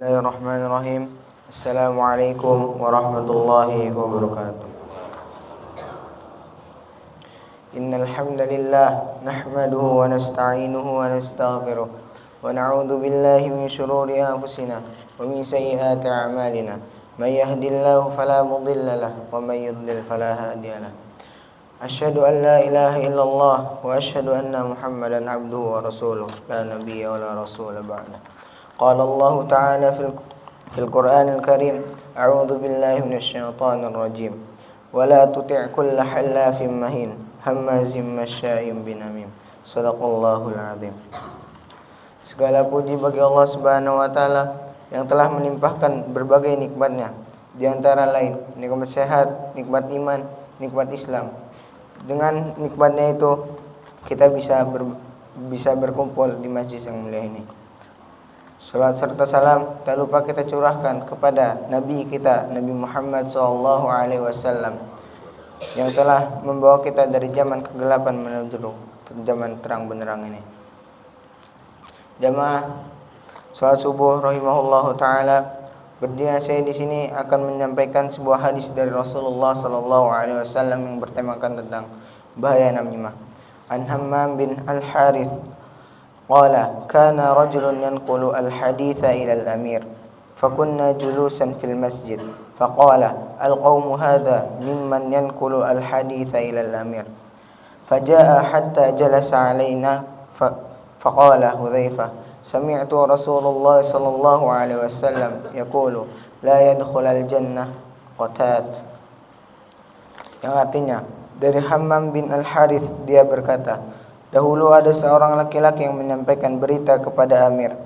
Bismillahirrahmanirrahim. Assalamualaikum warahmatullahi wabarakatuh. Innal hamdalillah nahmaduhu wa nasta'inuhu wa nastaghfiruh wa na'udzu billahi min shururi anfusina wa min sayyiati a'malina. May yahdihillahu fala mudilla lahu wa may yudlil fala hadiya lahu. Asyhadu an la ilaha illallah wa asyhadu anna Muhammadan 'abduhu wa rasuluh la nabiyya wa la rasula ba'da. Qala Allah Ta'ala fil Qur'anil Karim, a'udzu billahi minasyaitonir rajim. Wa la tuti' kulla halafin mahin, hammazim masya'im binamim. Shadaqallahul 'azim. Segala puji bagi Allah Subhanahu wa taala yang telah melimpahkan berbagai nikmat-Nya, di antara lain nikmat sehat, nikmat iman, nikmat Islam. Dengan nikmat-Nya itu kita bisa berkumpul di masjid yang mulia ini. Salat serta salam tak lupa kita curahkan kepada Nabi kita, Nabi Muhammad SAW, yang telah membawa kita dari zaman kegelapan menuju zaman terang benderang ini. Jamaah salat subuh rahimahullahu taala, berdiri saya di sini akan menyampaikan sebuah hadis dari Rasulullah SAW yang bertemakan tentang bahaya namimah. An Hammam bin Al-Harith qala kana rajulun yanqulu al-haditha ila al-amir fakunna julusan fil masjid faqala al-qawmu hadha mimman yanqulu al-haditha ila al-amir faja'a hatta jalasa alaina faqala Hudzaifah sami'tu Rasulullah sallallahu alaihi wasallam yaqulu la yadkhul al-jannah qatat, yang artinya dari Hammam bin Al-Harith, dia berkata, dahulu ada seorang laki-laki yang menyampaikan berita kepada Amir.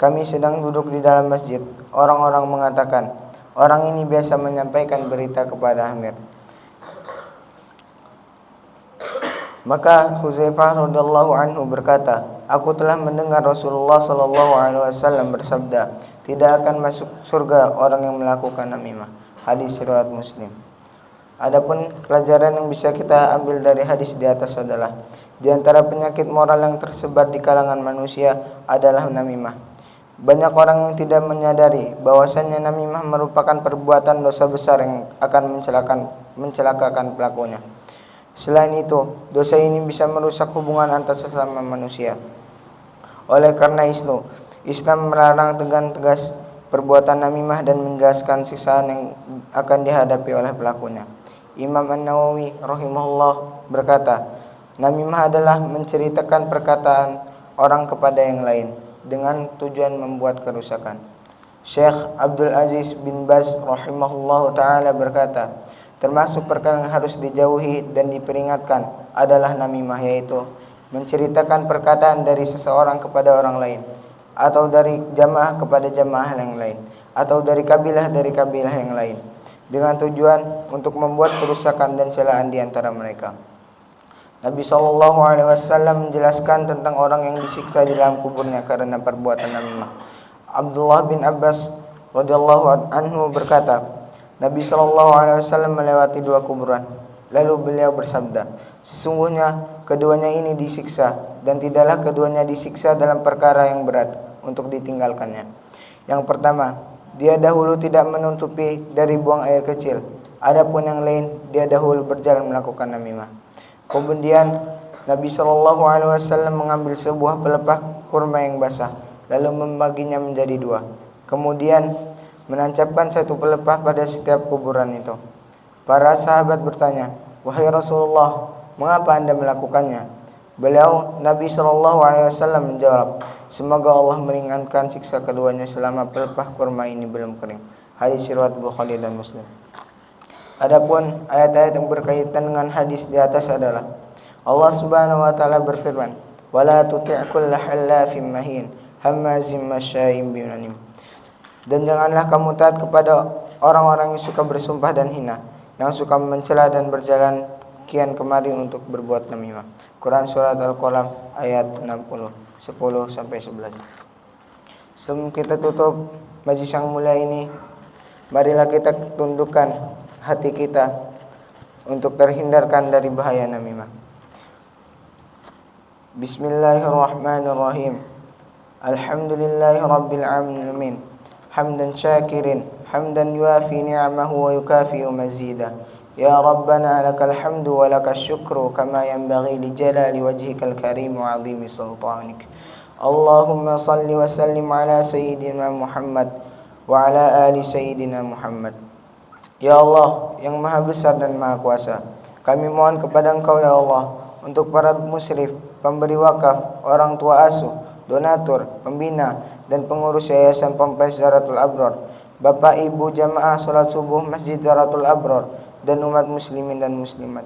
Kami sedang duduk di dalam masjid. Orang-orang mengatakan, orang ini biasa menyampaikan berita kepada Amir. Maka Hudzaifah radhiyallahu anhu berkata, aku telah mendengar Rasulullah sallallahu alaihi wasallam bersabda, tidak akan masuk surga orang yang melakukan namimah. Hadis riwayat Muslim. Adapun pelajaran yang bisa kita ambil dari hadis di atas adalah, di antara penyakit moral yang tersebar di kalangan manusia adalah namimah. Banyak orang yang tidak menyadari bahwasannya namimah merupakan perbuatan dosa besar yang akan mencelakakan pelakunya. Selain itu, dosa ini bisa merusak hubungan antar sesama manusia. Oleh karena itu, Islam melarang dengan tegas perbuatan namimah dan menjelaskan siksaan yang akan dihadapi oleh pelakunya. Imam An-Nawawi rahimahullah berkata, namimah adalah menceritakan perkataan orang kepada yang lain dengan tujuan membuat kerusakan. Syekh Abdul Aziz bin Baz rahimahullah ta'ala berkata, termasuk perkara yang harus dijauhi dan diperingatkan adalah namimah, yaitu menceritakan perkataan dari seseorang kepada orang lain, atau dari jamaah kepada jamaah yang lain, atau dari kabilah yang lain, dengan tujuan untuk membuat kerusakan dan celaan di antara mereka. Nabi SAW menjelaskan tentang orang yang disiksa di dalam kuburnya karena perbuatan namimah. Abdullah bin Abbas radhiyallahu anhu berkata, Nabi SAW melewati dua kuburan, lalu beliau bersabda, sesungguhnya keduanya ini disiksa, dan tidaklah keduanya disiksa dalam perkara yang berat untuk ditinggalkannya. Yang pertama, dia dahulu tidak menutupi dari buang air kecil. Adapun yang lain, dia dahulu berjalan melakukan namimah. Kemudian Nabi SAW mengambil sebuah pelepah kurma yang basah, lalu membaginya menjadi dua. Kemudian menancapkan satu pelepah pada setiap kuburan itu. Para sahabat bertanya, wahai Rasulullah, mengapa Anda melakukannya? Beliau, Nabi SAW menjawab, semoga Allah meringankan siksa keduanya selama pelepah kurma ini belum kering. Hadis riwayat Bukhari dan Muslim. Adapun ayat-ayat yang berkaitan dengan hadis di atas adalah, Allah Subhanahu wa taala berfirman, "Wala tuti' kulla halafin mahin, hammazim masya'im binanim." Dan janganlah kamu taat kepada orang-orang yang suka bersumpah dan hina, yang suka mencela dan berjalan kian kemari untuk berbuat namimah. Quran surat Al-Qalam ayat 60, 10-11. Sebelum kita tutup majlis yang mulia ini, marilah kita tundukkan hati kita untuk terhindarkan dari bahaya namimah. Bismillahirrahmanirrahim. Alhamdulillahi rabbil alamin. حمدا شاكرين حمدا يوافي نعمه ويكافئ مزيدا يا ربنا لك الحمد ولك الشكر كما ينبغي لجلال وجهك الكريم وعظيم سلطانك اللهم صل وسلم على سيدنا محمد وعلى آل سيدنا Muhammad. Ya Allah yang maha besar dan maha kuasa, kami mohon kepada Engkau ya Allah untuk para musyrif, pemberi wakaf, orang tua asuh, donatur, pembina, dan pengurus Yayasan Ponpes Daratul Abror, Bapak Ibu jamaah salat subuh Masjid Daratul Abror, dan umat muslimin dan muslimat.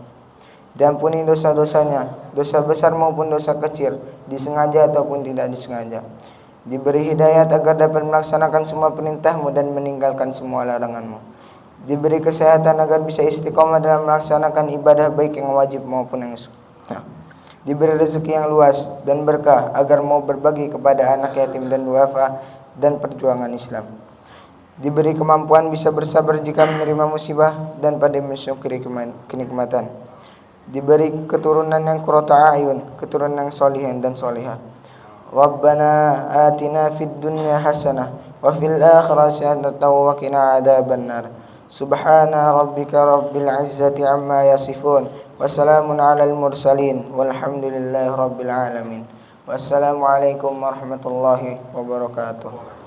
Diampuni dosa-dosanya, dosa besar maupun dosa kecil, disengaja ataupun tidak disengaja. Diberi hidayat agar dapat melaksanakan semua perintah-Mu dan meninggalkan semua larangan-Mu. Diberi kesehatan agar bisa istiqomah dalam melaksanakan ibadah baik yang wajib maupun yang sunnah. Diberi rezeki yang luas dan berkah agar mau berbagi kepada anak yatim dan duafa dan perjuangan Islam. Diberi kemampuan bisa bersabar jika menerima musibah dan pandai mensyukuri kenikmatan. Diberi keturunan yang qurrata a'yun, keturunan yang solihin dan solihah. Rabbana atina fid dunya hasanah wa fil akhirati hasanah wa qina adzabannar. Subhana rabbika rabbil izzati amma yasifun wa salamun alal mursalin walhamdulillahi rabbil alamin. Wassalamualaikum warahmatullahi wabarakatuh.